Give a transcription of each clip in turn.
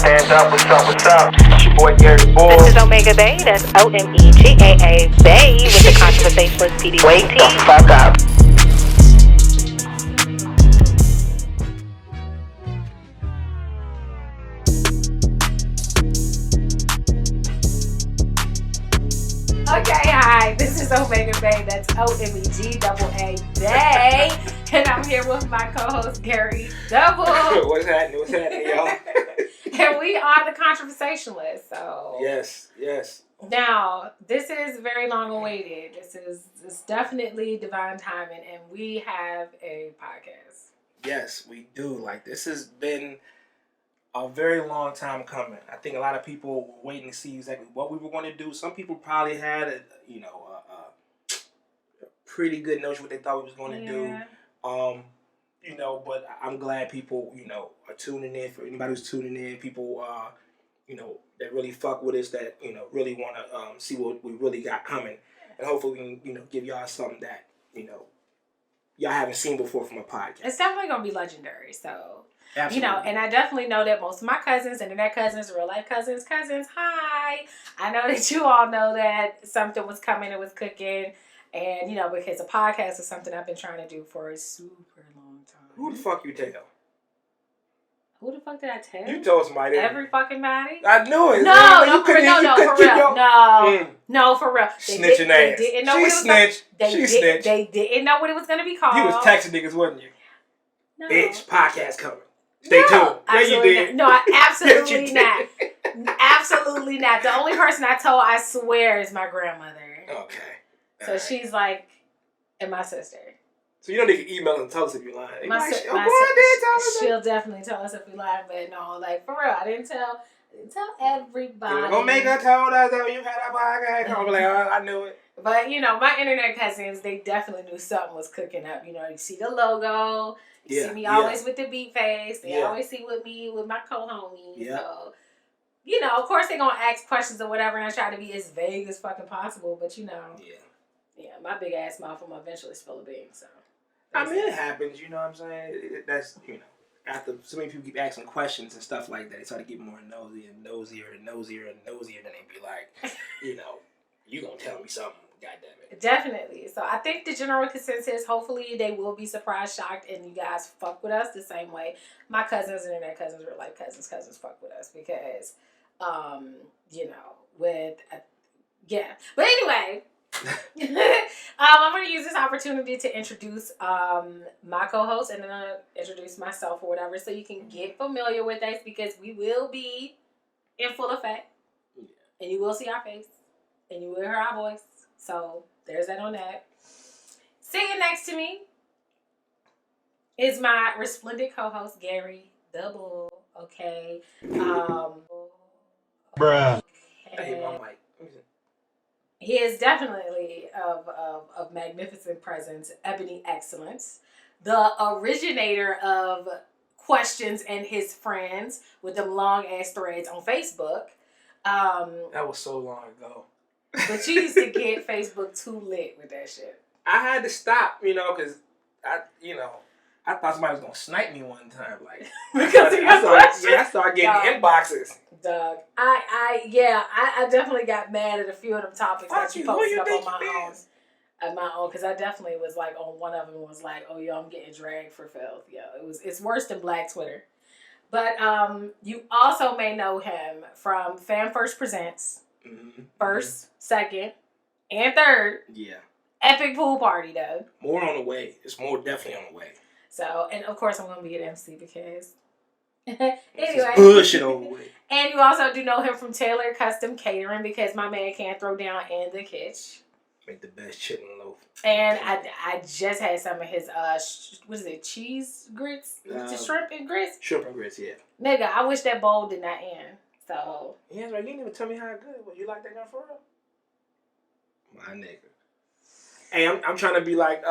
Stand up, what's up? It's your boy Gary Bull. This is Omega Bay, that's OMEGAA Bay with the Controversationalist PDCT. Wake the fuck up. Okay, hi, this is Omega Bay, that's OMEGAA Bay, and I'm here with my co-host Gary Double. What's happening, y'all? And we are the Controversationalists, so. Yes. Now, this is very long awaited. It's definitely divine timing, and we have a podcast. Yes, we do. Like, this has been a very long time coming. I think a lot of people were waiting to see exactly what we were going to do. Some people probably had a pretty good notion what they thought we was going to do. But I'm glad people, are tuning in. For anybody who's tuning in, people, that really fuck with us, that, really want to see what we really got coming. And hopefully we can, give y'all something that, y'all haven't seen before from a podcast. It's definitely going to be legendary, so. Absolutely. And I definitely know that most of my cousins, internet cousins, real life cousins, hi. I know that you all know that something was coming, it was cooking. And, because a podcast is something I've been trying to do for a super long time. Who the fuck you tell? Who the fuck did I tell? You told somebody. Every fucking body? I knew it. No, for real. No, for real. Snitching ass. They didn't know she what it was snitched. She snitched. They didn't know what it was going to be called. You was texting niggas, wasn't you? No. Bitch, podcast coming. Stay tuned. Yeah, you did. No, absolutely yes, not. Absolutely not. The only person I told, I swear, is my grandmother. Okay. So she's like, and my sister. So you know they can email and tell us if you're lying. She'll definitely tell us if we lying, but no, like for real, I didn't tell everybody. Omega told us that you had a podcast. I'm like, I knew it. But my internet cousins, they definitely knew something was cooking up. You see the logo. You see me always with the beat face. They always see me with my co-homies. Yeah. So, of course they're going to ask questions or whatever, and I try to be as vague as fucking possible. But, Yeah, my big ass mouth will eventually spill a bean, so. I mean, it happens, you know what I'm saying? That's, after so many people keep asking questions and stuff like that, they start to get more nosy and nosier, and then they be like, you gonna tell me something, goddamn it. Definitely. So I think the general consensus, hopefully they will be surprised, shocked, and you guys fuck with us the same way my cousins, internet cousins, real life cousins fuck with us because, But anyway, I'm going to use this opportunity to introduce my co-host and then introduce myself or whatever so you can get familiar with us because we will be in full effect and you will see our face and you will hear our voice. So there's that on that. Sitting next to me is my resplendent co-host, Gary Double. Okay. Bruh. I hit my mic. He is definitely of magnificent presence, ebony excellence, the originator of questions and his friends with them long ass threads on Facebook. That was so long ago. But you used to get Facebook too lit with that shit. I had to stop, because I thought somebody was gonna snipe me one time, like because I started getting inboxes. Doug, I definitely got mad at a few of them topics that you posted up on my own, because I definitely was like on one of them was like, oh yo, I'm getting dragged for filth. It's worse than Black Twitter. But you also may know him from Fan First Presents, first, second, and third. Yeah. Epic pool party though. More on the way. It's more definitely on the way. So, and of course I'm gonna be at MC because anyway. Bullshit over with. And you also do know him from Taylor Custom Catering because my man can't throw down in the kitchen. Make the best chicken loaf. And I just had some of his what is it, cheese grits? Shrimp and grits? Shrimp and grits, yeah. Nigga, I wish that bowl did not end. So yeah, right. You didn't even tell me how good it was. You like that guy for real? My nigga. Hey, I'm trying to be like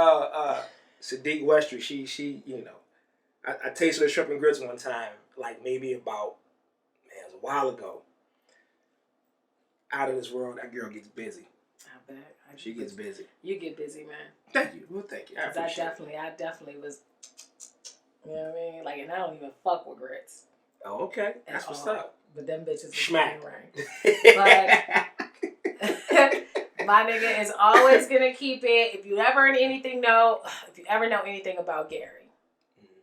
Sadiq Westry. She I tasted her shrimp and grits one time, like maybe about it was a while ago. Out of this world, that girl gets busy. I bet. She gets busy. You get busy, man. Thank you. Well, thank you. I definitely was. You know what I mean? Like, and I don't even fuck with grits. Oh, okay. That's what's up. but them bitches Schmack. Right. But my nigga is always gonna keep it. If you ever know anything about Gary,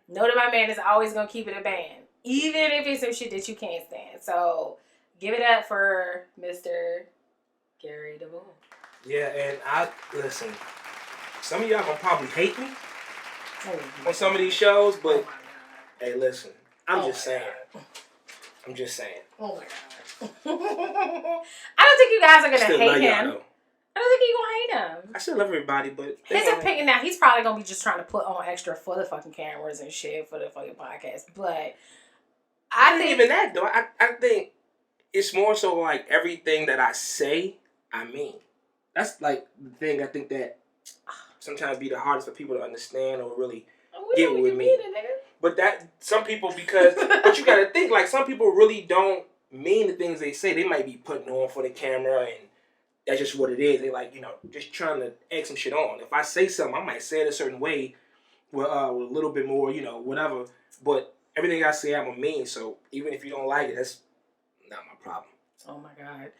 know that my man is always gonna keep it a band, even if it's some shit that you can't stand. So give it up for Mr. Gary DeVoe. Yeah, and listen. Some of y'all gonna probably hate me on some of these shows, but hey, listen. I'm just saying. Oh my god. I don't think you guys are gonna hate him. I don't think you're gonna hate him. I still love everybody, but his opinion now, he's probably gonna be just trying to put on extra for the fucking cameras and shit for the fucking podcast. But I think even that though. I think it's more so like everything that I say, I mean. That's like the thing I think that sometimes be the hardest for people to understand or really get with me. But that some people but you gotta think like some people really don't mean the things they say. They might be putting on for the camera and that's just what it is. They like, just trying to egg some shit on. If I say something, I might say it a certain way with a little bit more, whatever. But everything I say, I'm a mean. So even if you don't like it, that's not my problem. Oh my God.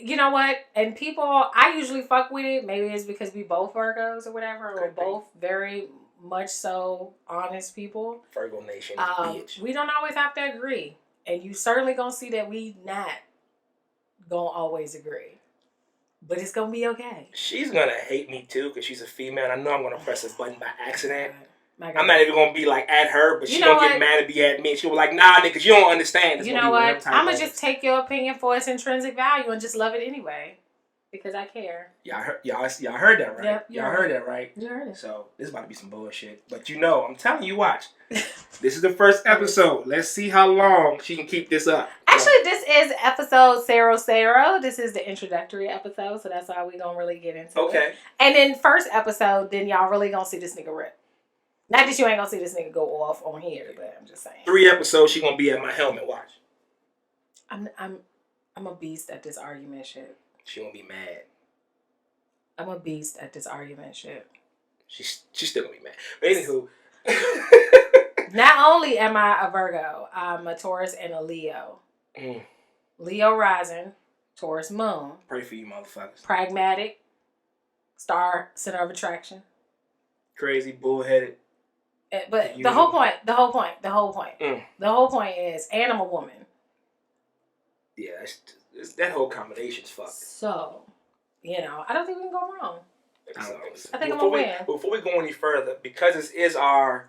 You know what? And people, I usually fuck with it. Maybe it's because we both Virgos or whatever. We're both very much so honest people. Virgo Nation, bitch. We don't always have to agree. And you certainly gonna see that we not gonna always agree. But it's gonna be okay. She's gonna hate me too because she's a female. I know I'm gonna press a button by accident. I'm not even gonna be like at her, but she's gonna get mad and be at me. She'll be like, nah, nigga, you don't understand. You know what? I'm gonna just take your opinion for its intrinsic value and just love it anyway. Because I care. Y'all heard that, right? Yep, y'all heard that, right? You heard it. So this is about to be some bullshit. But I'm telling you, watch. This is the first episode. Let's see how long she can keep this up. Actually, this is episode 00. This is the introductory episode, so that's why we don't really get into it. And then first episode, then y'all really gonna see this nigga rip. Not that you ain't gonna see this nigga go off on here, but I'm just saying. 3 episodes, she gonna be at my helmet. Watch. I'm a beast at this argument shit. She gonna be mad. I'm a beast at this argument shit. She's still gonna be mad. But anywho. Not only am I a Virgo, I'm a Taurus and a Leo. Leo rising, Taurus moon. Pray for you, motherfuckers. Pragmatic, star center of attraction. Crazy, bullheaded. But the whole point is, and I'm a woman. Yeah, that whole combination's fucked. So, I don't think we can go wrong. I think I'm gonna win. Before we go any further, because this is our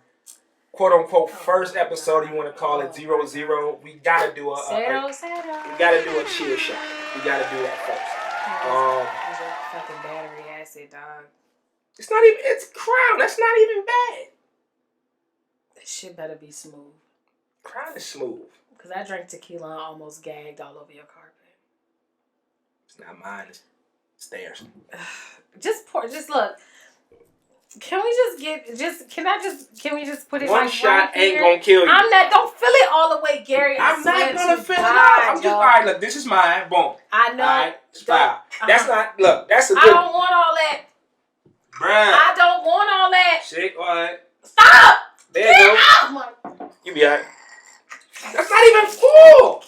quote unquote first episode, you want to call it 00, we gotta do a cheer shot. We gotta do that first. Fucking battery acid, dog. It's Crown. That's not even bad. That shit better be smooth. Crown is smooth. Because I drank tequila and almost gagged all over your carpet. It's not mine. It's theirs. Just look. Can we just put it one like shot right ain't here? gonna kill you. Don't fill it all the way, Gary. I'm not gonna fill it out. I'm just, all right, look, this is mine. Boom. I know. All right, stop. That's not, look, that's a good I don't want all that. Bruh. I don't want all that. Shake, all right. Stop! There you go. You be all right. That's not even full.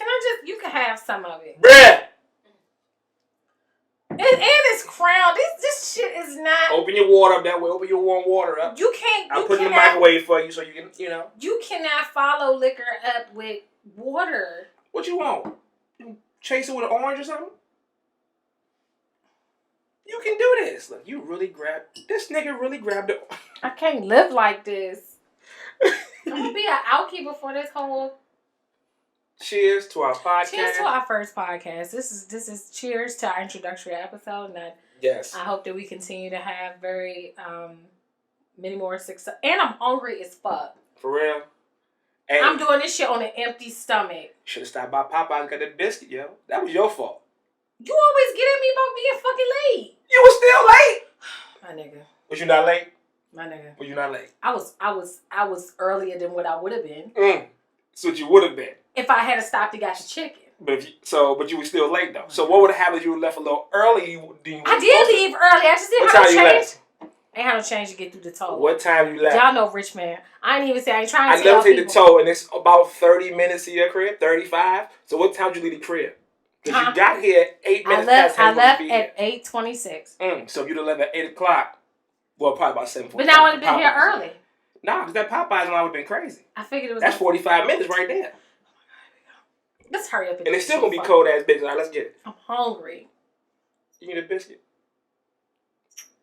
You can have some of it. Bruh. And it's Crown. This shit is not. Open your water up that way. Open your warm water up. You can't. I'll put it in the microwave for you so you can, You cannot follow liquor up with water. What you want? You chase it with an orange or something? You can do this. Look, this nigga really grabbed it. I can't live like this. I'm gonna be an outkeeper for this whole. Cheers to our podcast. Cheers to our first podcast. This is cheers to our introductory episode, and yes, I hope that we continue to have very many more success. And I'm hungry as fuck. For real. Hey, I'm doing this shit on an empty stomach. Should have stopped by Popeyes and got that biscuit, yo. That was your fault. You always get at me about being fucking late. You was still late. My nigga. Was you not late? My nigga. Was you not late? I was earlier than what I would have been. That's what you would have been. If I had stopped and got your chicken. But you were still late though. So what would have happened if you left a little early? I did leave early. I just didn't have a change. Ain't had no change to get through the toll. What time you left? Y'all know rich man. I ain't even say I ain't trying to I tell never take people. the toll, and it's about 30 minutes to your crib, 35. So what time did you leave the crib? Because you got here at 8 minutes past 10. I left at 8:26. So you'd have left at 8 o'clock. Well, probably about 7:45. But now I would have been here early. Nah, because that Popeyes one would have been crazy. I figured it was. That's 45 minutes right there. Let's hurry up. And it's still going to be cold ass bitch. All right, let's get it. I'm hungry. You need a biscuit?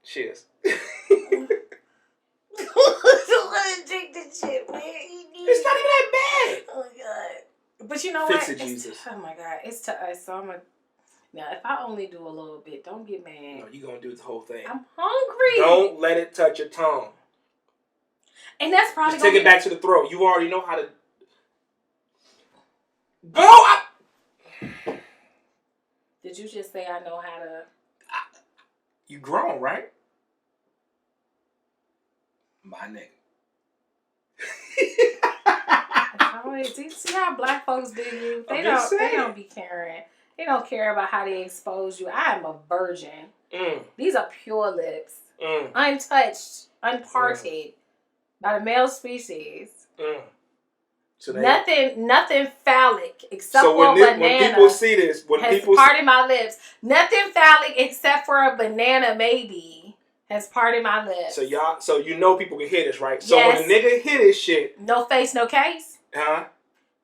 Cheers. Drink this shit, man. It's not even that bad. Oh my god. But you know Fix what? it, Jesus. Oh my god. It's to us. So I'm gonna. Now, if I only do a little bit, don't get mad. No, you're going to do the whole thing. I'm hungry. Don't let it touch your tongue. And that's probably just take it back to the throat. You already know how to. Go! Did you just say I know how to? You grown, right? My nigga. Do you see how black folks do you? They don't be caring. They don't care about how they expose you. I am a virgin. These are pure lips. Untouched, unparted by the male species. So nothing phallic except for a banana. When people see this, parted my lips. Nothing phallic except for a banana maybe has parted my lips. So you know people can hear this, right? So when a nigga hear this shit, no face, no case. Huh?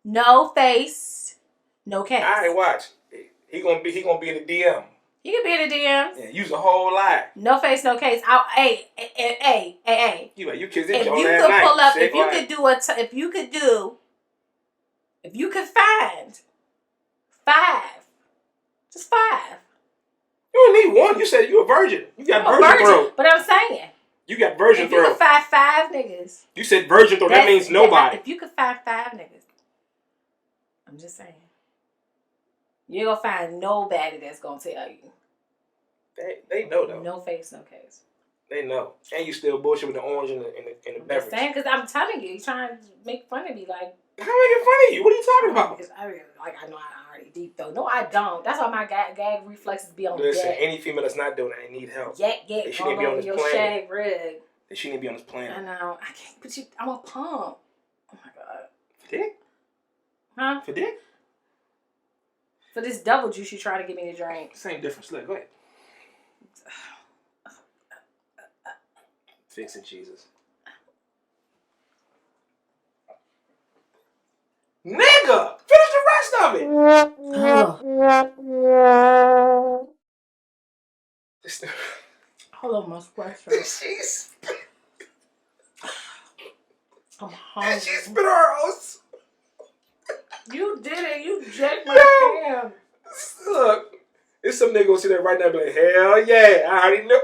No face, no case. All right, watch. He gonna be in the DM. He can be in the DMs. Yeah, use a whole lot. No face, no case. Hey. You kids in if your you last could night. pull up, if you could find 5, just 5. You don't need one. You said you a virgin. You got virgin throat. But I'm saying. You got virgin throat. If you could find 5 niggas. You said virgin throat. That means nobody. If you could find 5 niggas. I'm just saying. You ain't gonna find nobody that's gonna tell you. They know though. No face, no case. They know. And you still bullshit with the orange in the beverage. I'm saying, because I'm telling you, you're trying to make fun of me. Like, how am I making fun of you? What are you talking about? Because I know I already deep though. No, I don't. That's why my gag reflexes be on Listen, deck. any female that's not doing that, they need help. They shouldn't be on this your planet. shag rig. They shouldn't be on this planet. I know. I can't put you. I'm a pump. Oh my god. For dick? Huh? For dick? For this double juice you try to give me to drink. Same difference. Look, go ahead. Fix it, Jesus. Nigga! Finish the rest of it! Hold on, my sweatshirt. Jeez. I'm hungry. She spit her house. You did it. You jacked my hand. Look, there's some nigga gonna see that right now and be like, hell yeah, I already know.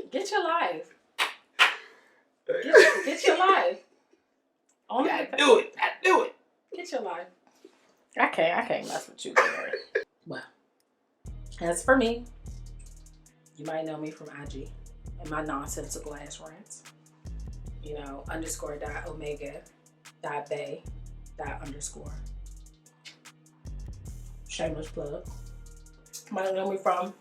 Get your life. Get your life. Only I do it. Get your life. I can't mess with you, Gary. Well, as for me, you might know me from IG and my nonsensical ass rants. You know, _.omega.bay._. Shameless plug. Might know me from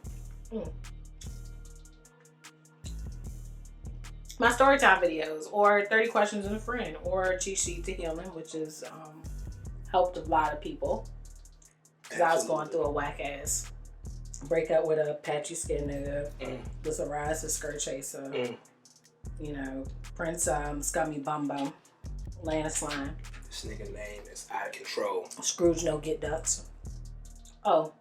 my storytime videos, or 30 Questions and a Friend, or Cheat Sheet to Healing, which has helped a lot of people. Because I was going through a whack ass breakup with a patchy skin nigga, with a rise skirt chaser, you know, Prince Scummy Bum Bum, Landslide. This nigga name is out of control. Scrooge no get ducks. Oh,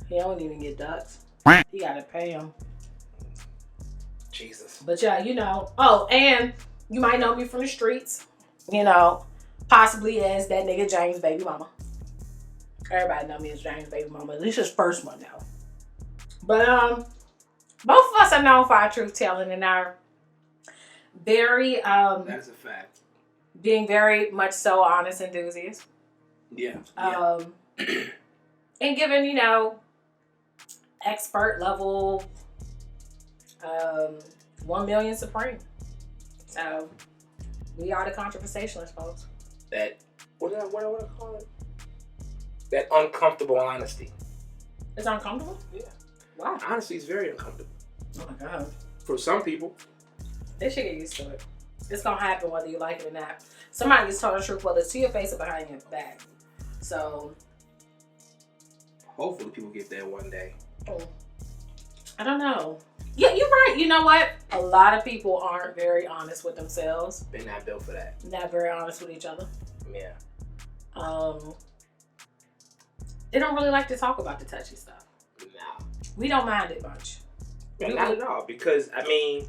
he don't even get ducks. You gotta pay him. Jesus. But yeah, you know. Oh, and you might know me from the streets. You know, possibly as that nigga James' baby mama. Everybody know me as James' baby mama. At least his first one now. But both of us are known for our truth telling and our very that's a fact. Being very much so honest enthusiasts. Yeah. And giving, you know, expert level 1 million supreme. So we are the controversationalists, folks. That what do I call it? That uncomfortable honesty. It's uncomfortable? Yeah. Why? Honestly, it's very uncomfortable. Oh my God. For some people. They should get used to it. It's gonna happen whether you like it or not. Somebody gets told the truth, whether it's to your face or behind your back. So hopefully people get there one day. I don't know. Yeah, you're right. You know what? A lot of people aren't very honest with themselves. They're not built for that. Not very honest with each other. Yeah. They don't really like to talk about the touchy stuff. No. We don't mind it much. Not at all. Because I mean,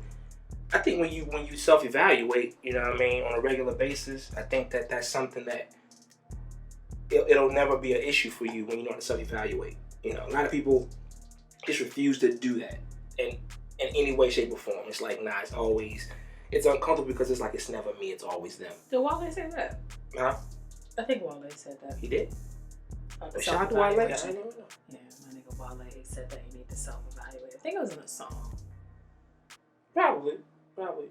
I think when you self-evaluate, you know what I mean, on a regular basis, I think that's something that it'll never be an issue for you when you know how to self-evaluate. You know, a lot of people just refuse to do that in any way, shape, or form. It's like, nah, it's uncomfortable because it's like, it's never me, it's always them. Did Wale say that? Huh? I think Wale said that. He did? Shout out to Wale? Yeah, my nigga Wale said that you need to self-evaluate. I think it was in a song. Probably.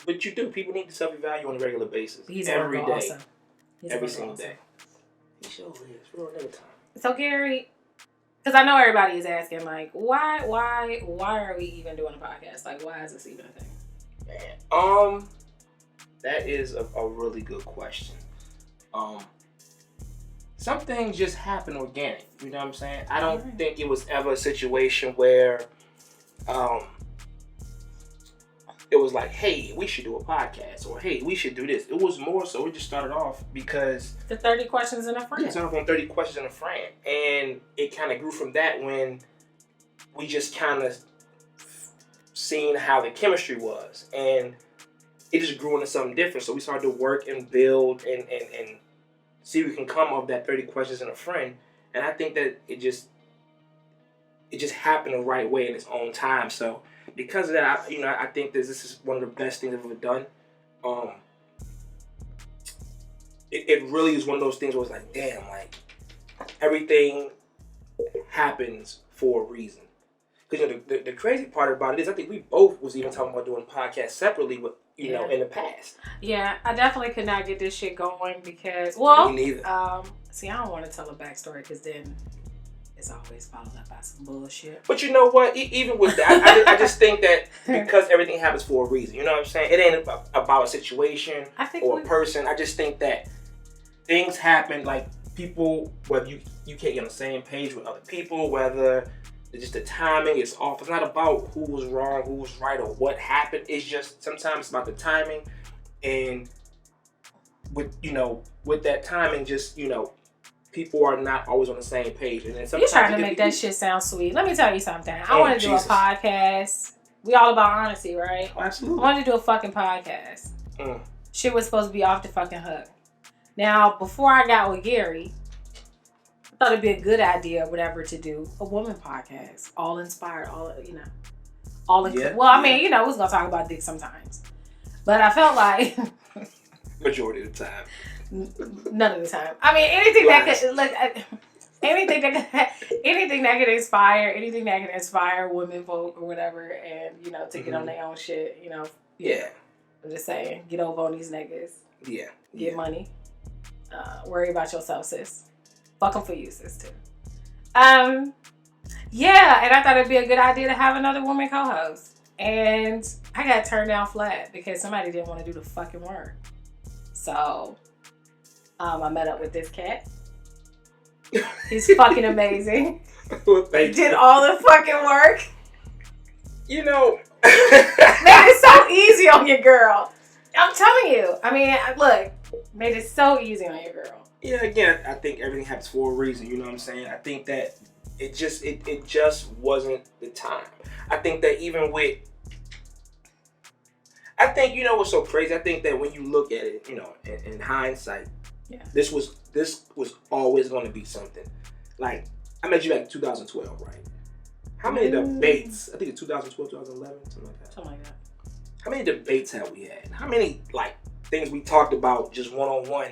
But you do. People need to self-evaluate on a regular basis. He's every day. Awesome. Every single day. He sure is. For another time. So Gary, because I know everybody is asking, like, why are we even doing a podcast? Like, why is this even a thing? Man, that is a really good question. Some things just happen organic. You know what I'm saying? I don't think it was ever a situation where, it was like, hey, we should do a podcast, or hey, we should do this. It was more so we just started off because the 30 questions in a friend. We started off on 30 questions in a friend, and it kind of grew from that when we just kind of seen how the chemistry was, and it just grew into something different. So we started to work and build and see what we can come of that 30 questions in a friend, and I think that it just happened the right way in its own time. So. Because of that, I think that this is one of the best things I've ever done. It really is one of those things where it's like, damn, like everything happens for a reason. Because the crazy part about it is, I think we both was even talking about doing podcasts separately, with you know, in the past. Yeah, I definitely could not get this shit going because, well, me neither. See, I don't want to tell a backstory because then. It's always followed up by some bullshit. But you know what? Even with that, I just think that because everything happens for a reason. You know what I'm saying? It ain't about a situation or a person. I just think that things happen. Like people, whether you can't get on the same page with other people, whether just the timing is off. It's not about who was wrong, who was right, or what happened. It's just sometimes it's about the timing, and with that timing, just people are not always on the same page. And then you're trying to make that shit sound sweet. Let me tell you something. I want to do a podcast. We all about honesty, right? Oh, absolutely. I wanted to do a fucking podcast. Shit was supposed to be off the fucking hook. Now, before I got with Gary, I thought it'd be a good idea, whatever, to do a woman podcast. All inspired, all. Yeah, well, I mean, we was going to talk about dick sometimes. But I felt like... Majority of the time. None of the time. I mean, anything that could inspire women, folk, or whatever, and to get on their own shit. Yeah. I'm just saying, get over on these niggas. Yeah. Get money. Worry about yourself, sis. Fuck them for you, sis too. Yeah, and I thought it'd be a good idea to have another woman co-host, and I got turned down flat because somebody didn't want to do the fucking work. So. I met up with this cat. He's fucking amazing. Well, he did all the fucking work. Made it so easy on your girl. I'm telling you. I mean, look, made it so easy on your girl. Yeah, again, I think everything happens for a reason. You know what I'm saying? I think that it just wasn't the time. I think that even with... I think, what's so crazy? I think that when you look at it, in hindsight, yeah. This was always going to be something. Like, I met you back in 2012, right? How many debates? I think it's 2012, 2011, something like that. Something like that. How many debates have we had? How many things we talked about just one-on-one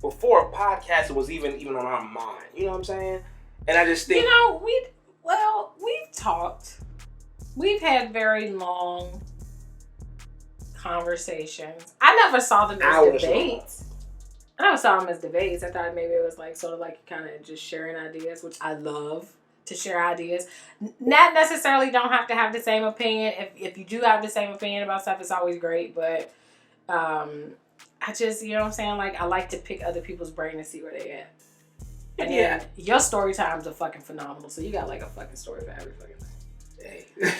before a podcast was even on our mind? You know what I'm saying? And I just think we've talked. We've had very long conversations. I never saw them as debates. I never saw them as debates. I thought maybe it was sort of kind of just sharing ideas, which I love to share ideas. Not necessarily don't have to have the same opinion. If you do have the same opinion about stuff, it's always great. But I just, you know what I'm saying? Like, I like to pick other people's brain and see where they at. And then your story times are fucking phenomenal. So you got like a fucking story for every fucking thing.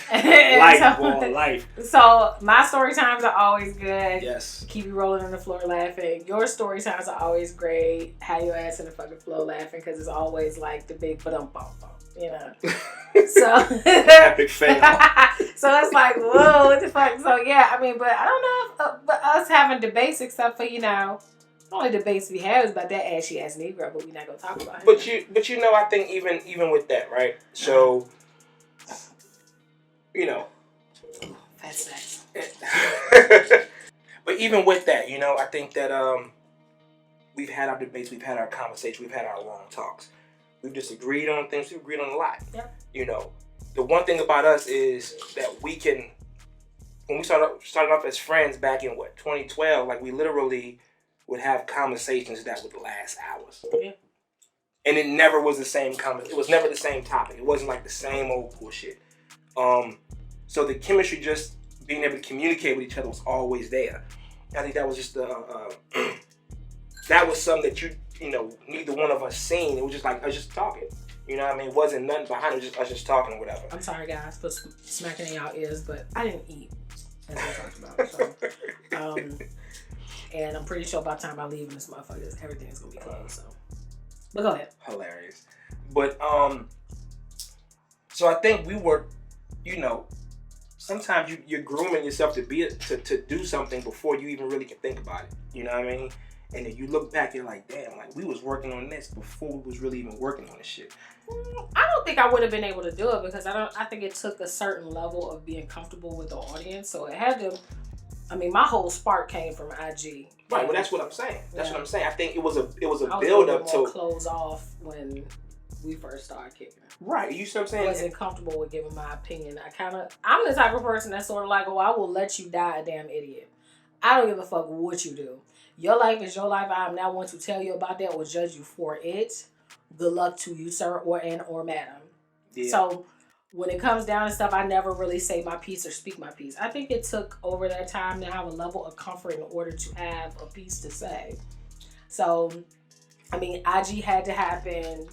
Hey. Life, boy, life. So my story times are always good. Yes. Keep you rolling on the floor laughing. Your story times are always great. Have your ass in the fucking floor laughing because it's always like the big ba-dum-bum-bum, you know. So epic fail. So it's like, whoa, what the fuck? So yeah, I mean, but I don't know if but us having debates except for, you know, the only debates we have is about that ashy ass Negro, but we're not gonna talk about it. But you know, I think even with that, right? So, you know, that's nice. But even with that, you know, I think that we've had our debates, we've had our conversations, we've had our long talks. We've disagreed on things, we've agreed on a lot. Yep. You know, the one thing about us is that we can, when we started off as friends back in 2012, like we literally would have conversations that would last hours. Yeah. And it never was the same it was never the same topic. It wasn't like the same old bullshit. So the chemistry, just being able to communicate with each other, was always there. I think that was just that was something that you know, neither one of us seen. It was just like us just talking. You know what I mean? It wasn't nothing behind it. It was just us just talking or whatever. I'm sorry, guys, for smacking in y'all ears, but I didn't eat, as we talked about. So, and I'm pretty sure by the time I leave in this motherfucker, everything's gonna be closed. So, but go ahead. Hilarious. But so I think we were, you know, sometimes you're grooming yourself to do something before you even really can think about it. You know what I mean? And then you look back, you're like, damn, like we was working on this before we was really even working on this shit. I don't think I would have been able to do it because I think it took a certain level of being comfortable with the audience. So it had to. I mean, my whole spark came from IG. Right. Well, that's what I'm saying. That's what I'm saying. I think it was a I build up to close off when we first started kicking. Right. You see what I'm saying? I wasn't comfortable with giving my opinion. I'm the type of person that's sort of like, oh, I will let you die a damn idiot. I don't give a fuck what you do. Your life is your life. I am not one to tell you about that or judge you for it. Good luck to you, sir or madam. Yeah. So when it comes down to stuff, I never really say my piece or speak my piece. I think it took over that time to have a level of comfort in order to have a piece to say. So, I mean, IG had to happen.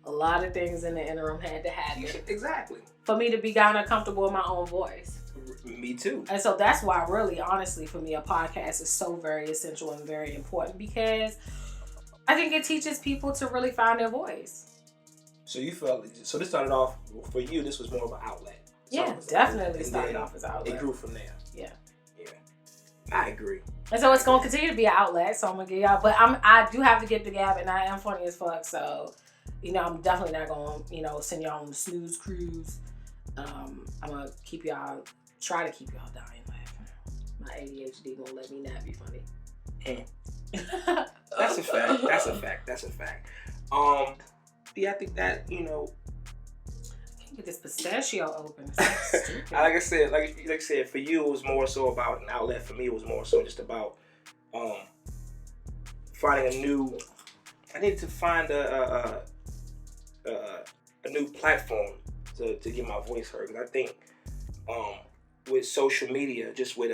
A lot of things in the interim had to happen. Exactly. For me to be kind of comfortable with my own voice. Me too. And so that's why really, honestly, for me, a podcast is so very essential and very important because I think it teaches people to really find their voice. So you felt, so this started off, for you, this was more of an outlet. Yeah, definitely started off as an outlet. It grew from there. Yeah. Yeah. I agree. And so it's going to continue to be an outlet, so I'm going to get y'all, but I do have to get the gab and I am funny as fuck, so, you know, I'm definitely not going to, you know, send y'all on the snooze cruise. I'm going to try to keep y'all dying laughing. My ADHD won't let me not be funny. That's a fact. That's a fact. Yeah, I think that, you know, I can't get this pistachio open. like I said, for you, it was more so about an outlet. For me, it was more so just about finding I needed to find a new platform to get my voice heard. And I think with social media, just with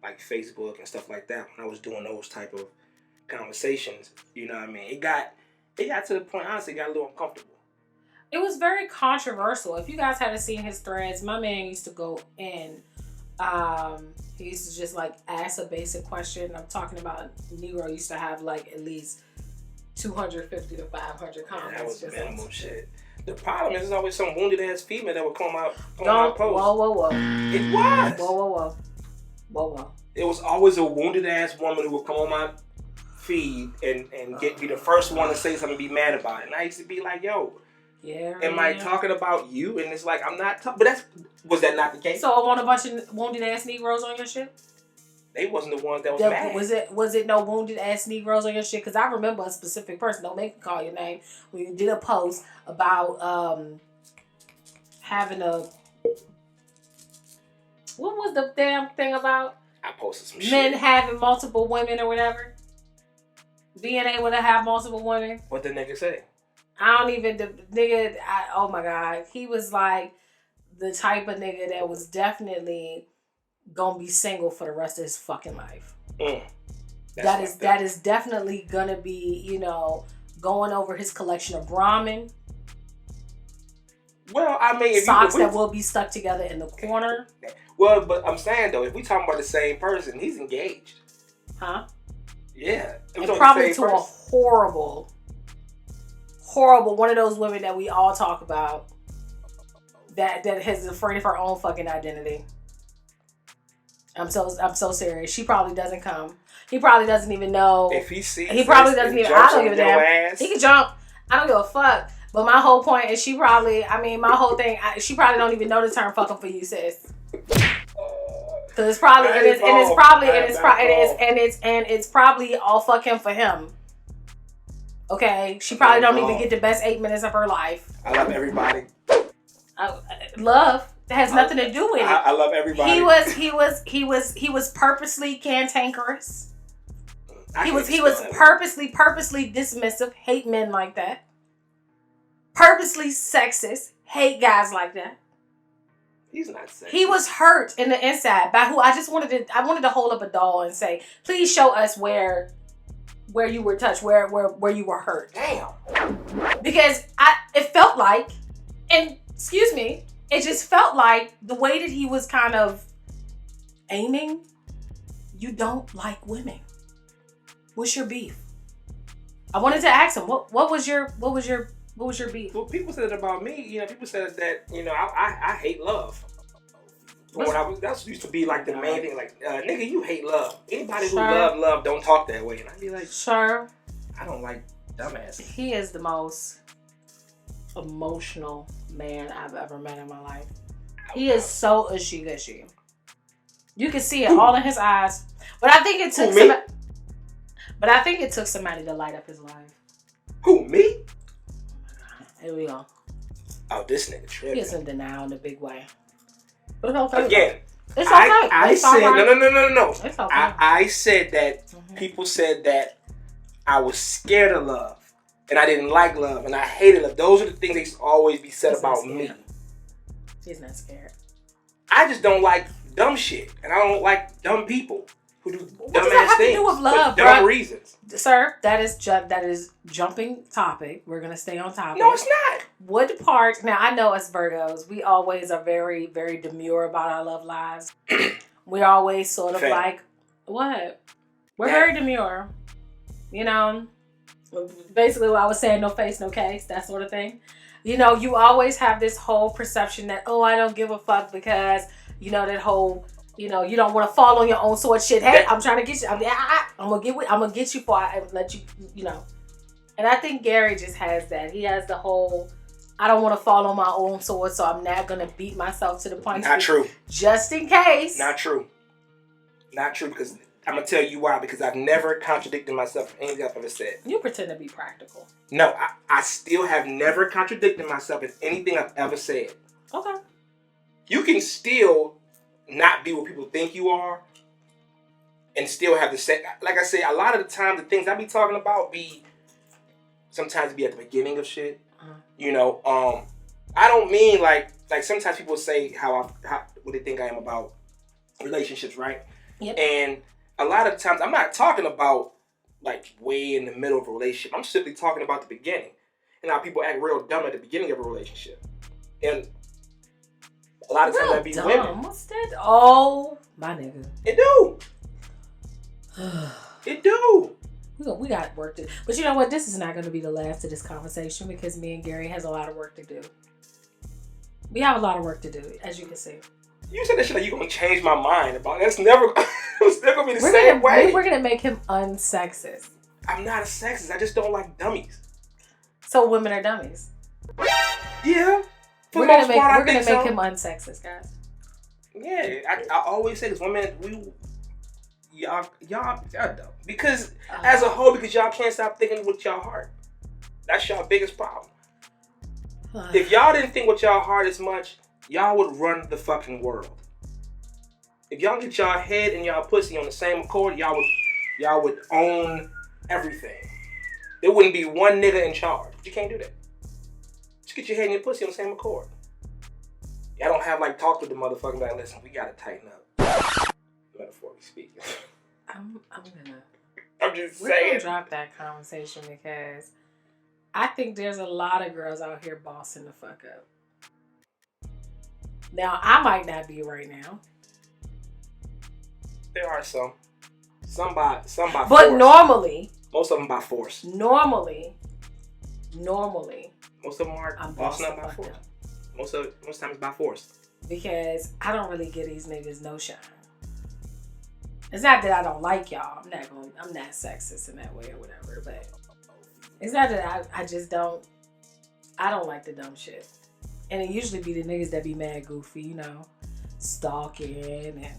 like Facebook and stuff like that, when I was doing those type of conversations, you know what I mean, it got to the point, honestly, it got a little uncomfortable. It was very controversial. If you guys hadn't seen his threads, my man used to go in. He used to just like ask a basic question. I'm talking about Negro used to have like at least 250 to 500 comments. Yeah, that was minimal shit. The problem is there's always some wounded ass female that would come out post. Whoa. It was. Whoa. It was always a wounded ass woman who would come on my feed and be the first one to say something and be mad about it. And I used to be like, yo, am I talking about you? And it's like, I'm not talking. But was that not the case? So I want a bunch of wounded ass Negroes on your shit? They wasn't the ones that was mad. Was it no wounded ass Negroes on your shit? Because I remember a specific person, don't make me call your name, when you did a post about having a, what was the damn thing about? I posted some men shit. having multiple women or whatever. Being able to have multiple women. What the nigga say? I don't even, the nigga, oh my God. He was like the type of nigga that was definitely gonna be single for the rest of his fucking life. That is definitely gonna be, you know, going over his collection of ramen. Well, I mean, socks that will be stuck together in the corner. Well, but I'm saying though, if we talking about the same person, he's engaged. Huh? Yeah. And probably to a horrible one of those women that we all talk about that is afraid of her own fucking identity. I'm so serious. She probably doesn't come. He probably doesn't even know. If he sees, he probably doesn't even. I don't give a damn. He can jump. I don't give a fuck. But my whole point is, she probably. I mean, my whole thing. She probably don't even know the term "fucking for you," sis. Because it's probably it's probably all fuck him for him. Okay, she probably don't even get the best 8 minutes of her life. I love everybody. Love has nothing to do with it. I love everybody. He was purposely cantankerous. He was purposely dismissive. Hate men like that. Purposely sexist. Hate guys like that. He's not sexist. He was hurt in the inside by who I wanted to hold up a doll and say, please show us where you were touched, where you were hurt. Damn. Because it felt like, and excuse me, it just felt like the way that he was kind of aiming, you don't like women. What's your beef? I wanted to ask him, what was your beef? Well, people said it about me. You know, people said that, you know, I hate love. That used to be like the main thing. Like, nigga, you hate love. Anybody who love don't talk that way. And I'd be like, sure. I don't like dumbasses. He is the most emotional man I've ever met in my life. He is so ushy-gushy. You can see it all in his eyes. But I think it took somebody to light up his life. Who, me? Here we go. Oh, this nigga tripping. He is in denial in a big way. But it's okay. Again, it's okay. I said no. It's okay. I said that people said that I was scared of love. And I didn't like love. And I hated love. Those are the things that used to always be said about me. He's not scared. I just don't like dumb shit. And I don't like dumb people who do dumbass things. To do with love, for dumb reasons. Sir, that is jumping topic. We're going to stay on topic. No, it's not. What part? Now, I know us Virgos, we always are very, very demure about our love lives. We're always sort of like, what? We're very demure. You know, basically what I was saying, no face, no case, that sort of thing. You know, you always have this whole perception that, oh, I don't give a fuck because, you know, that whole, you know, you don't want to fall on your own sword shit. Hey, I'm trying to get you. I'm gonna get you before I let you, you know. And I think Gary just has that. He has the whole, I don't want to fall on my own sword, so I'm not gonna beat myself to the punch. Not true. Just in case. Not true. Not true, because I'm gonna tell you why. Because I've never contradicted myself in anything I've ever said. You pretend to be practical. No, I still have never contradicted myself in anything I've ever said. Okay. You can still not be what people think you are and still have the same. Like I say, a lot of the time the things I be talking about sometimes be at the beginning of shit. You know, I don't mean like sometimes people say how what they think I am about relationships, right? Yep. And a lot of times I'm not talking about like way in the middle of a relationship. I'm simply talking about the beginning and how people act real dumb at the beginning of a relationship. And a lot of times that be dumb. women. What's that? Oh, my nigga. It do. It do. We got work to do. But you know what? This is not going to be the last of this conversation because me and Gary has a lot of work to do. We have a lot of work to do, as you can see. You said that shit like you're going to change my mind about it. That's never, it's never going to be the same way. We're going to make him unsexist. I'm not a sexist. I just don't like dummies. So women are dummies. Yeah. We're gonna make him unsexist, guys. Yeah, I always say this: women, y'all dumb. Because as a whole, because y'all can't stop thinking with y'all heart. That's y'all biggest problem. If y'all didn't think with y'all heart as much, y'all would run the fucking world. If y'all get y'all head and y'all pussy on the same accord, y'all would own everything. There wouldn't be one nigga in charge. You can't do that. Just get your head in your pussy on the same accord. Y'all don't have like talk with the motherfucker like, listen, we gotta tighten up. Metaphorically speaking. I'm just we're saying. gonna drop that conversation because I think there's a lot of girls out here bossing the fuck up. Now, I might not be right now. There are some. Some by But force. normally. Most of them by force. Normally. Most of them are I'm bossing bossing up by the fuck force. up. Most times by force. Because I don't really give these niggas no shine. It's not that I don't like y'all. I'm not sexist in that way or whatever, but it's not that I just don't like the dumb shit. And it usually be the niggas that be mad goofy, you know, stalking and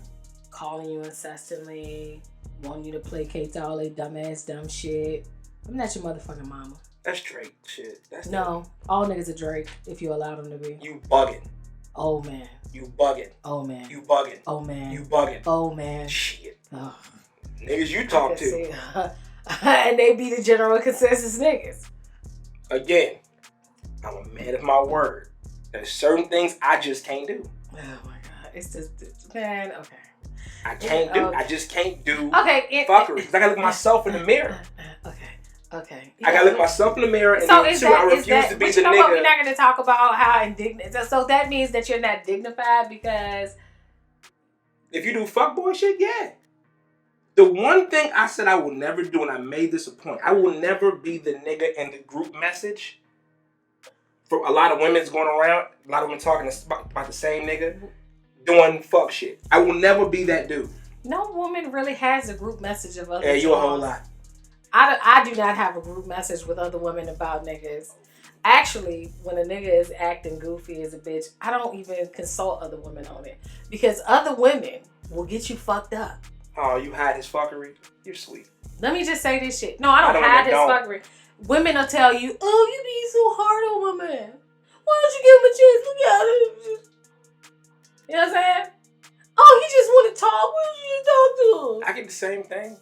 calling you incessantly, wanting you to placate to all they dumb shit. I'm not your motherfucking mama. That's Drake shit. No, all niggas are Drake if you allow them to be. You bugging. Oh man. You bugging. Oh man. You bugging. Oh man. You bugging. Oh man. Shit. Oh. Niggas you talk to. And they be the general consensus niggas. Again, I'm a man of my word. There's certain things I just can't do. Oh my god. It's just, man, okay. I can't do. Okay. I just can't do fuckery. Because I gotta look myself in the mirror. Okay. I gotta look myself in the mirror and so then is two, that, I refuse that, to be but the you know nigga. What? We're not gonna talk about how indignant. So that means that you're not dignified because if you do fuckboy shit, yeah. The one thing I said I will never do, and I made this a point, I will never be the nigga in the group message. For a lot of women's going around, a lot of women talking about the same nigga doing fuck shit. I will never be that dude. no woman really has a group message of other. Yeah, you a whole lot. I do not have a group message with other women about niggas. Actually, when a nigga is acting goofy as a bitch, I don't even consult other women on it. Because other women will get you fucked up. Oh, you hide his fuckery? You're sweet. Let me just say this shit. No, I don't hide his fuckery. Women will tell you, oh, you be so hard on women. Why don't you give him a chance? Look at him. You know what I'm saying? Oh, he just want to talk. Why don't you just talk to him? I get the same thing.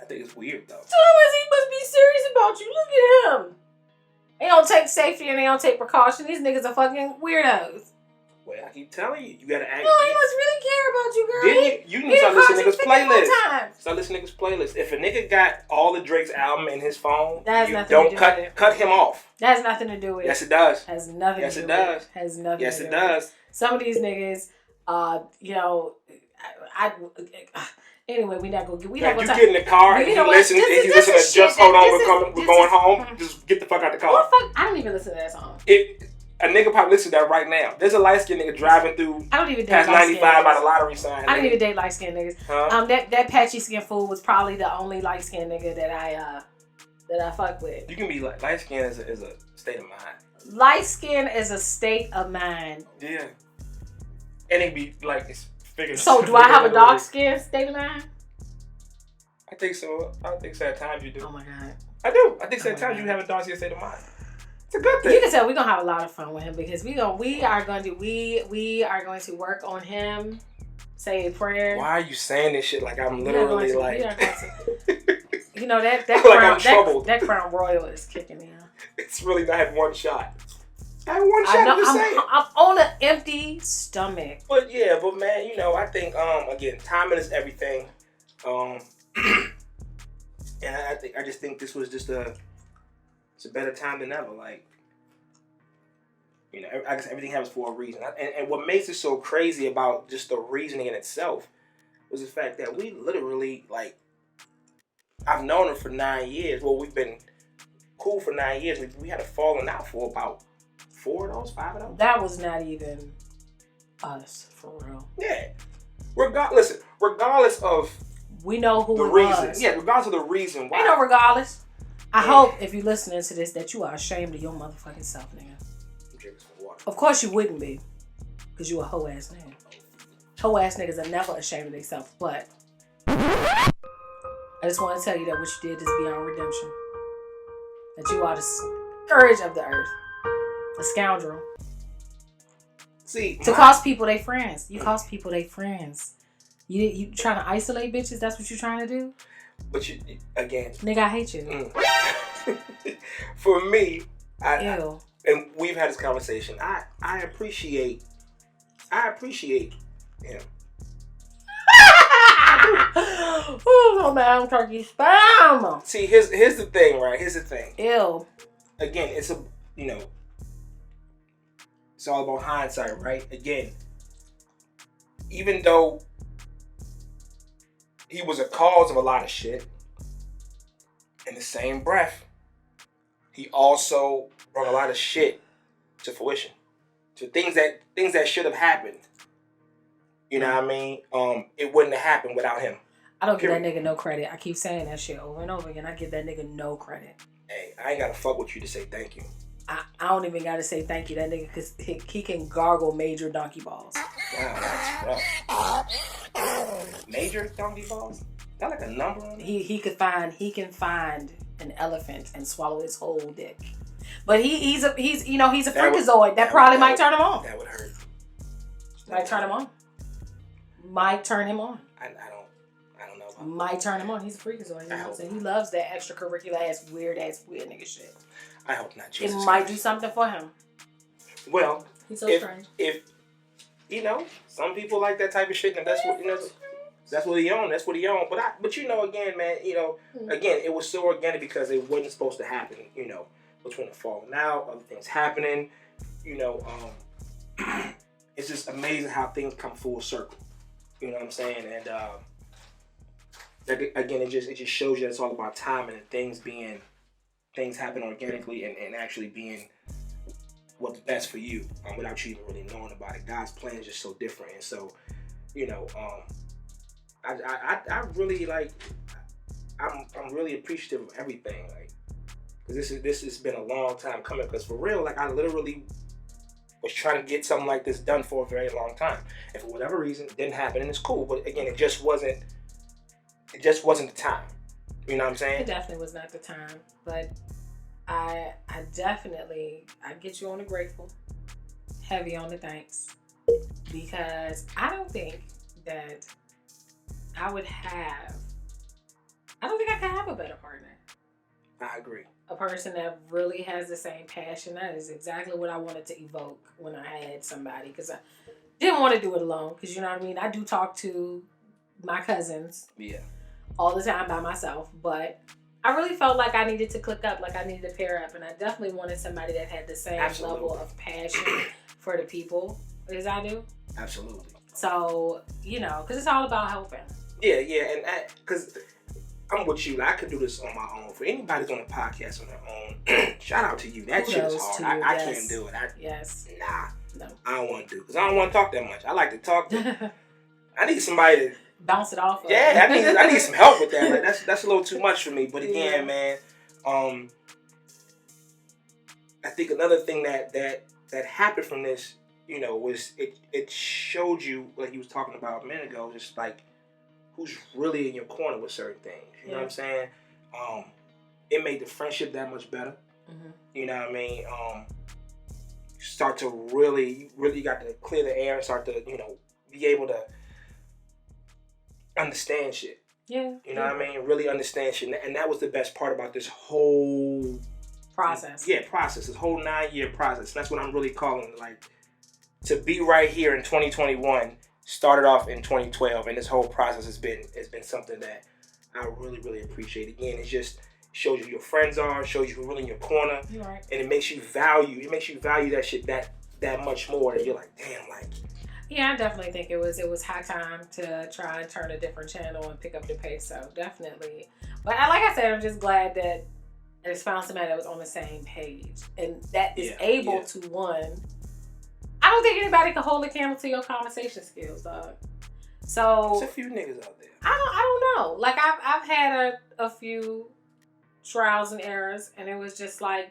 I think it's weird, though. So he must be serious about you. Look at him. They don't take safety and they don't take precaution. These niggas are fucking weirdos. Well, I keep telling you, you gotta act. No, he must really care about you, girl. Didn't you need to start listening to niggas' playlist. Times. Start listening to niggas' playlist. If a nigga got all the Drake's album in his phone, that has you nothing don't to do with it. cut him off. That has nothing to do with it. Yes, it does. Has nothing Yes, to do it with does. it. Has nothing Yes, to do it with does. it. Some of these niggas, you know, anyway, we not gonna get. We not you gonna get in the car and he listens. And he listens to "Just Hold On, We're Going Home." Just get the fuck out the car. What the fuck? I don't even listen to that song. A nigga probably listen to that right now. There's a light skinned nigga driving through. I don't even date past 95 by the lottery sign. I don't even date light skinned niggas. Huh? That patchy skin fool was probably the only light skinned nigga that I fuck with. You can be like light skinned is a state of mind. Light skin is a state of mind. Yeah. And it be like it's figured. So do I have a dark skin state of mind? I think so. I think so at times you do. Oh my god. I do. I think so at times you have a dark skin state of mind. It's a good thing. You can tell we're gonna have a lot of fun with him because we are going to work on him. Say a prayer. Why are you saying this shit like I'm literally like? You know that like crown that crown royal is kicking in. It's really not had one shot. I had one shot. I'm on an empty stomach. But yeah, man, you know, I think again, timing is everything. And I just think this was just it's a better time than ever. Like, you know, I guess everything happens for a reason. And what makes it so crazy about just the reasoning in itself was the fact that we literally, like, I've known her for 9 years. Well, we've been cool for 9 years. We had a falling out for about 4 of those, 5 of those. That was not even us, for real. Yeah. Regardless of we know who the it reason. was. Yeah, regardless of the reason why. Ain't no regardless. I hope if you're listening to this that you are ashamed of your motherfucking self, nigga. Of course you wouldn't be, because you a hoe ass nigga. Hoe ass niggas are never ashamed of themselves, but I just want to tell you that what you did is beyond redemption. That you are the scourge of the earth. A scoundrel. See, to cost people they friends. You cost people they friends. You trying to isolate bitches? That's what you trying to do? But you, again. Nigga, I hate you. For me, Ew. and we've had this conversation. I appreciate him. Oh man, turkey spam. See, here's the thing, right? Here's the thing. Ew. Again, it's it's all about hindsight, right? Again, even though he was a cause of a lot of shit, in the same breath, he also brought a lot of shit to fruition. To things that should have happened. You know what I mean? It wouldn't have happened without him. I don't give that nigga no credit. I keep saying that shit over and over again. I give that nigga no credit. Hey, I ain't gotta fuck with you to say thank you. I don't even gotta say thank you, that nigga, because he can gargle major donkey balls. Wow, that's rough. Major donkey balls? Got like a number on it? He can find an elephant and swallow his whole dick. But he's a freakazoid. That probably might turn him on. That would hurt. Might turn him on. Might turn him on. I don't know about might turn him on. He's a freakazoid. You know what I'm saying? He loves that extracurricular ass, weird nigga shit. I hope not. Jesus it might Christ. do something for him. Well, he's so strange. If some people like that type of shit, and that's what that's what he owned. That's what he owned. But again, man, again, it was so organic because it wasn't supposed to happen. Between the falling out, other things happening. It's just amazing how things come full circle. You know what I'm saying? And again, it just shows you that it's all about timing and things happen organically and actually being what's best for you without you even really knowing about it. God's plan is just so different, and so I really I'm really appreciative of everything, like, because this has been a long time coming. Because for real, like, I literally was trying to get something like this done for a very long time, and for whatever reason, it didn't happen, and it's cool. But again, it just wasn't the time. You know what I'm saying? It definitely was not the time, but I definitely get you on the grateful, heavy on the thanks, because I don't think that I could have a better partner. I agree. A person that really has the same passion. That is exactly what I wanted to evoke when I had somebody, because I didn't want to do it alone, because you know what I mean? I do talk to my cousins. Yeah. All the time by myself, but I really felt like I needed to click up, like I needed to pair up, and I definitely wanted somebody that had the same level of passion for the people as I do. Absolutely. So, because it's all about helping. Yeah, and because I'm with you. I could do this on my own. For anybody on the podcast on their own, shout out to you. That shit is hard. I can't do it. No. I don't want to do it because I don't want to talk that much. I like to talk. I need somebody to bounce it off of. Yeah, I need some help with that. Like, that's a little too much for me. But again, man, I think another thing that happened from this, was it showed you, like you was talking about a minute ago, just like who's really in your corner with certain things. You know what I'm saying? It made the friendship that much better. Mm-hmm. You know what I mean? You start to really got to clear the air and start to, be able to understand shit. Yeah. You know what I mean? Really understand shit. And that was the best part about this whole process. Yeah, process. This whole 9-year process. That's what I'm really calling it. Like, to be right here in 2021 started off in 2012, and this whole process has been something that I really, really appreciate. Again, it just shows you who your friends are, shows you who's really in your corner. You're right. And it makes you value that shit that much more, that you're like, damn, like. Yeah, I definitely think it was high time to try and turn a different channel and pick up the pace. So definitely, but like I said, I'm just glad that I just found somebody that was on the same page and that is able to one. I don't think anybody can hold a candle to your conversation skills, dog. So there's a few niggas out there. I don't know. Like I've had a few trials and errors, and it was just like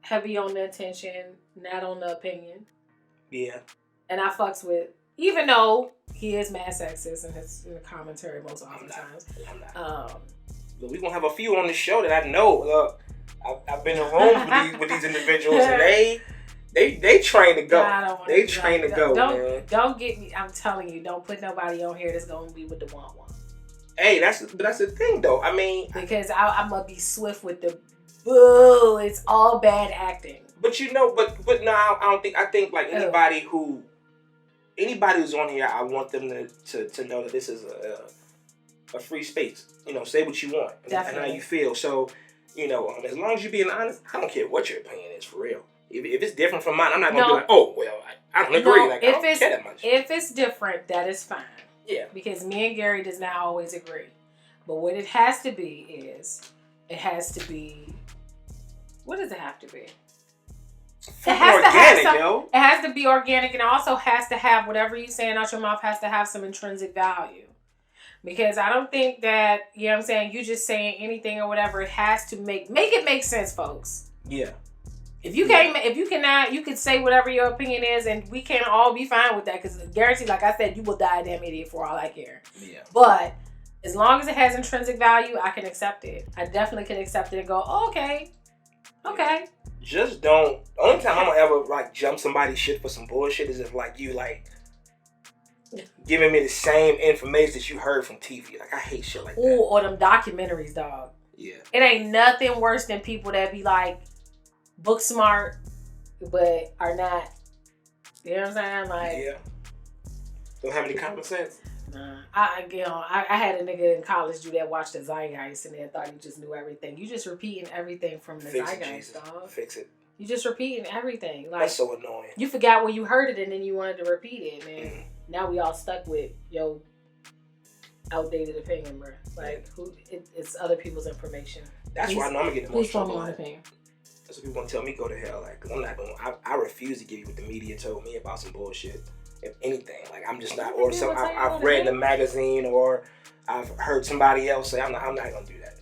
heavy on the attention, not on the opinion. Yeah. And I fucks with, even though he is mad sexist in his commentary most oftentimes. I'm not. But we're going to have a few on the show that I know. Look, I've been in rooms with these individuals, and they train to go. They train to go, man. Don't get me, I'm telling you, don't put nobody on here that's going to be with the one. Hey, that's the thing, though. I mean. Because I'm going to be swift with the boo, it's all bad acting. But but no, I don't think. I think like anybody who's on here, I want them to know that this is a free space. Say what you want and how you feel. So, as long as you're being honest, I don't care what your opinion is for real. If it's different from mine, I'm not gonna be like, oh well, I don't agree. I don't care that much. If it's different, that is fine. Yeah. Because me and Gary does not always agree. But what it has to be is, it has to be. What does it have to be? It has to be organic, and it also has to have whatever you saying out your mouth has to have some intrinsic value. Because I don't think that, you know what I'm saying, you just saying anything or whatever, it has to make it make sense, folks. Yeah. If you cannot, you could say whatever your opinion is, and we can all be fine with that. Because guaranteed, like I said, you will die a damn idiot for all I care. Yeah. But as long as it has intrinsic value, I can accept it. I definitely can accept it and go, oh, okay. Okay. Just don't. Only time I'm gonna ever like jump somebody's shit for some bullshit is if like you like giving me the same information that you heard from TV. Like I hate shit like that. Ooh, or them documentaries, dog. Yeah. It ain't nothing worse than people that be like book smart but are not. You know what I'm saying? Like, yeah. Don't have any common sense. Nah. I had a nigga in college do that, watched the Zeitgeist, and then thought he just knew everything. You just repeating everything from the Zeitgeist, dog. Fix it. You just repeating everything. Like, that's so annoying. You forgot when you heard it, and then you wanted to repeat it, and now we all stuck with outdated opinion, bro. Like, it's other people's information. That's why I know I'm gonna get the most trouble. That's what people want to tell me go to hell. Like, cause I'm not going. I refuse to give you what the media told me about some bullshit. If anything, like I'm just not, or some I've read in a magazine, or I've heard somebody else say, I'm not gonna do that.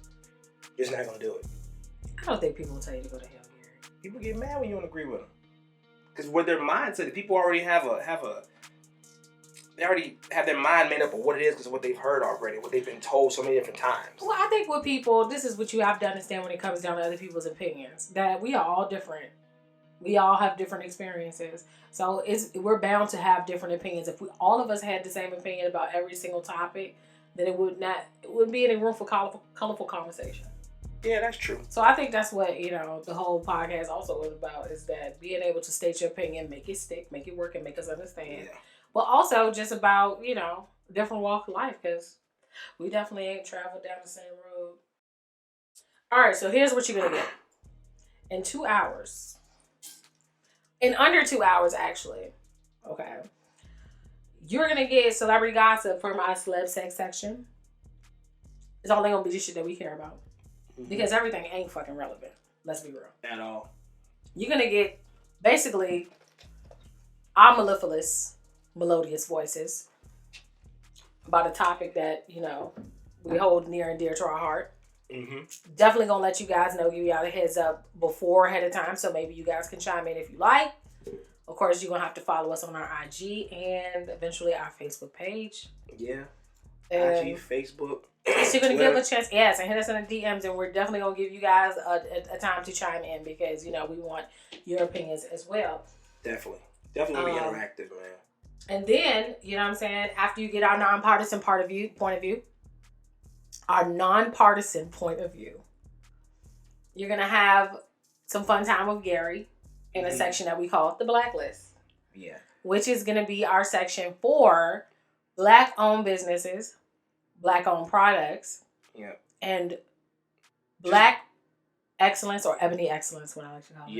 Just not gonna do it. I don't think people will tell you to go to hell, Gary. People get mad when you don't agree with them, because with their mindset, people already they already have their mind made up of what it is because of what they've heard already, what they've been told so many different times. Well, I think with people, this is what you have to understand when it comes down to other people's opinions, that we are all different. We all have different experiences. So we're bound to have different opinions. If all of us had the same opinion about every single topic, then it wouldn't be any room for colorful conversation. Yeah, that's true. So I think that's what, the whole podcast also is about, is that being able to state your opinion, make it stick, make it work, and make us understand. Yeah. But also just about, different walk of life, because we definitely ain't traveled down the same road. All right, so here's what you're going to get. In 2 hours. In under 2 hours, actually. Okay. You're going to get celebrity gossip from our celeb sex section. It's only going to be the shit that we care about. Mm-hmm. Because everything ain't fucking relevant. Let's be real. At all. You're going to get, basically, our melodious voices about a topic that, we hold near and dear to our heart. Mm-hmm. Definitely gonna let you guys know, give y'all a heads up ahead of time, so maybe you guys can chime in if you like. Of course, you're gonna have to follow us on our IG and eventually our Facebook page. Yeah. IG, Facebook. So you're gonna give a chance, yes, and hit us in the DMs, and we're definitely gonna give you guys a time to chime in, because we want your opinions as well. Definitely be interactive, man. And then, after you get our nonpartisan point of view, you're going to have some fun time with Gary in a section that we call the Blacklist. Yeah. Which is going to be our section for Black-owned businesses, Black-owned products, and Black excellence, or ebony excellence, what I like to call it.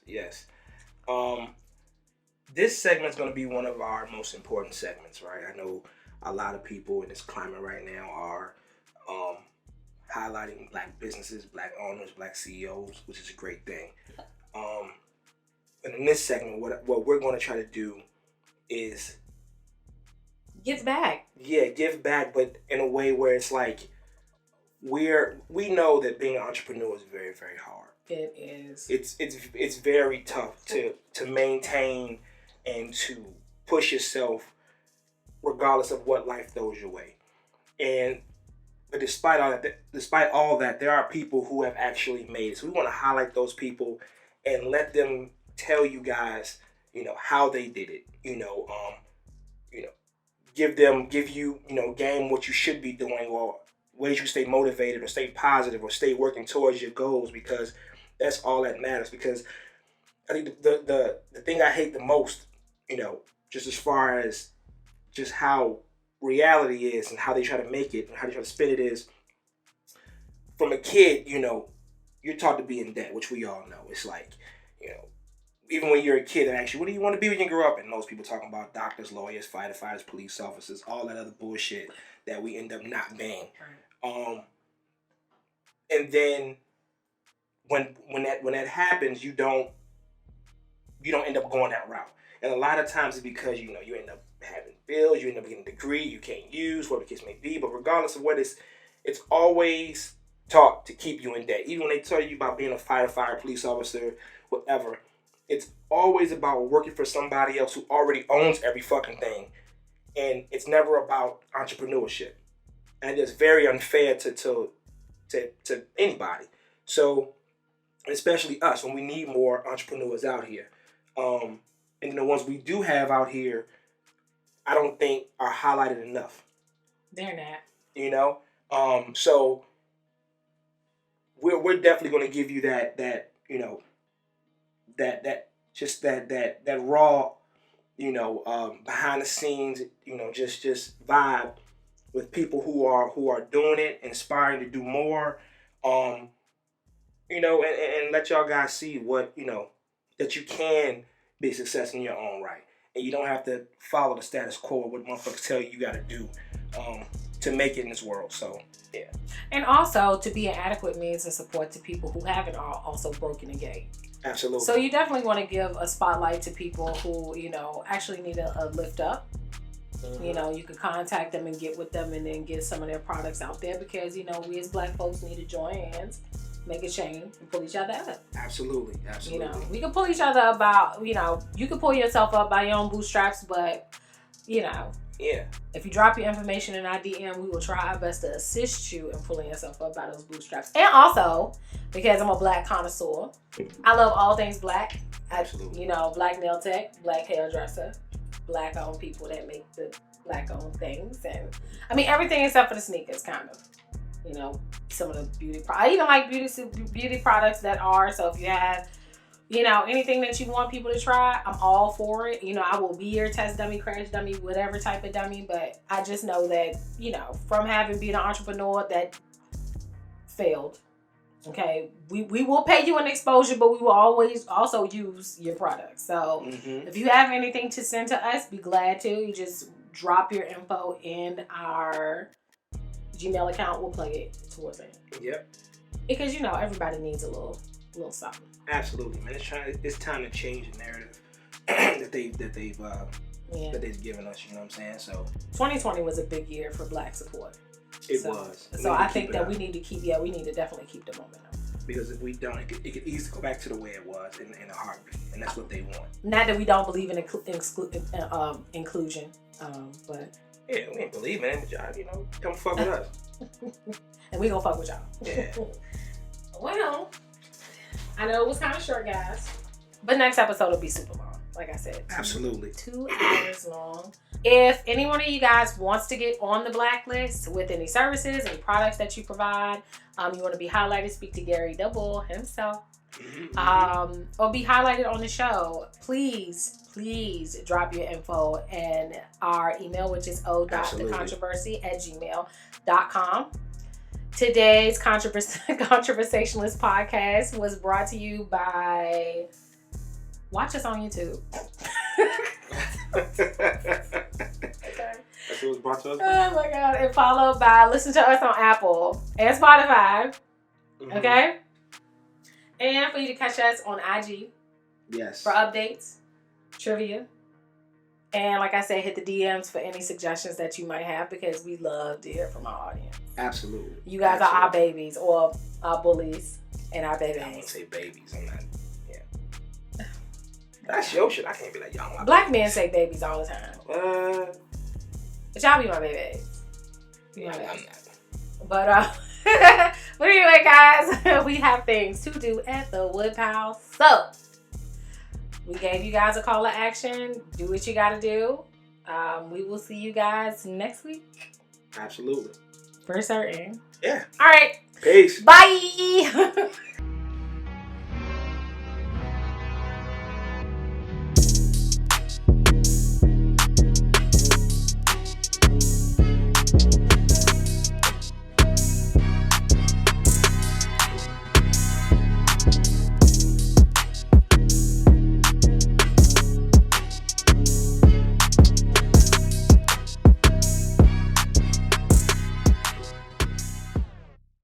Yes. This segment is going to be one of our most important segments, right? I know a lot of people in this climate right now are highlighting Black businesses, Black owners, Black CEOs, which is a great thing. And in this segment, what we're going to try to do is give back. Yeah, give back, but in a way where it's like we know that being an entrepreneur is very, very hard. It is. It's very tough to maintain and to push yourself regardless of what life throws your way. But despite all that, there are people who have actually made it. So we want to highlight those people and let them tell you guys, how they did it. Give you, game what you should be doing, or ways you stay motivated, or stay positive, or stay working towards your goals, because That's all that matters, because I think the thing I hate the most, just as far as just how reality is and how they try to make it and how they try to spin it is, from a kid, you're taught to be in debt, which we all know. It's like, even when you're a kid and actually, what do you want to be when you grow up? And most people talking about doctors, lawyers, firefighters, police officers, all that other bullshit that we end up not being. Right. And then when that happens, you don't end up going that route. And a lot of times it's because you end up having bills, you end up getting a degree you can't use, whatever the case may be. But regardless of what it's always taught to keep you in debt. Even when they tell you about being a firefighter, police officer, whatever, it's always about working for somebody else who already owns every fucking thing. And it's never about entrepreneurship. And it's very unfair to anybody. So, especially us, when we need more entrepreneurs out here. And the ones we do have out here, I don't think are highlighted enough. They're not. So we're definitely going to give you that raw, behind the scenes, just vibe with people who are doing it, inspiring to do more, and let y'all guys see what, that you can be a success in your own right. And you don't have to follow the status quo of what motherfuckers tell you got to do to make it in this world. So, yeah. And also to be an adequate means of support to people who haven't also broken the gate. Absolutely. So you definitely want to give a spotlight to people who, actually need a lift up. Mm-hmm. You could contact them and get with them and then get some of their products out there, because, we as Black folks need to join hands, make a chain, and pull each other up. Absolutely. We can pull each other up by, you can pull yourself up by your own bootstraps, but, yeah. If you drop your information in our DM, we will try our best to assist you in pulling yourself up by those bootstraps. And also, because I'm a Black connoisseur, I love all things Black. Absolutely. Black nail tech, Black hairdresser, Black-owned people that make the Black-owned things. And, everything except for the sneakers, kind of. Some of the beauty products. I even like beauty products that are. So if you have, anything that you want people to try, I'm all for it. I will be your test dummy, crash dummy, whatever type of dummy. But I just know that, from being an entrepreneur that failed. Okay, we will pay you an exposure, but we will always also use your product. So if you have anything to send to us, be glad to. You just drop your info in our Gmail account. We'll play it towards it. Yep. Because everybody needs a little something. Absolutely, man. It's time to change the narrative that they've given us. You know what I'm saying? So 2020 was a big year for Black support. It was. So I think that we need to definitely keep the momentum. Because if we don't, it could easily go back to the way it was in a heartbeat, and that's what they want. Not that we don't believe in inclusion, but yeah, we ain't believe in it, y'all. Come fuck with us, and we gonna fuck with y'all. Yeah. Well, I know it was kind of short, guys, but next episode will be super long. Like I said, absolutely 2 hours long. If any one of you guys wants to get on the blacklist with any services, any products that you provide, you want to be highlighted, speak to Gary Double himself, or be highlighted on the show, please drop your info and our email, which is o.thecontroversy@gmail.com. Today's Controversationalist podcast was brought to you by... Watch us on YouTube. Okay. That's what was brought to us? Oh my God. And followed by listen to us on Apple and Spotify. Mm-hmm. Okay? And for you to catch us on IG. Yes. For updates, trivia. And like I said, hit the DMs for any suggestions that you might have, because we love to hear from our audience. Absolutely. You guys are our babies, or our bullies and our babies. I don't want to say babies. I'm not. That's your shit. I can't be like, y'all. Black men say babies all the time. But y'all be my babies. I'm not. But anyway, guys, we have things to do at the Woodpile. So we gave you guys a call to action. Do what you got to do. We will see you guys next week. Absolutely. For certain. Yeah. All right. Peace. Bye.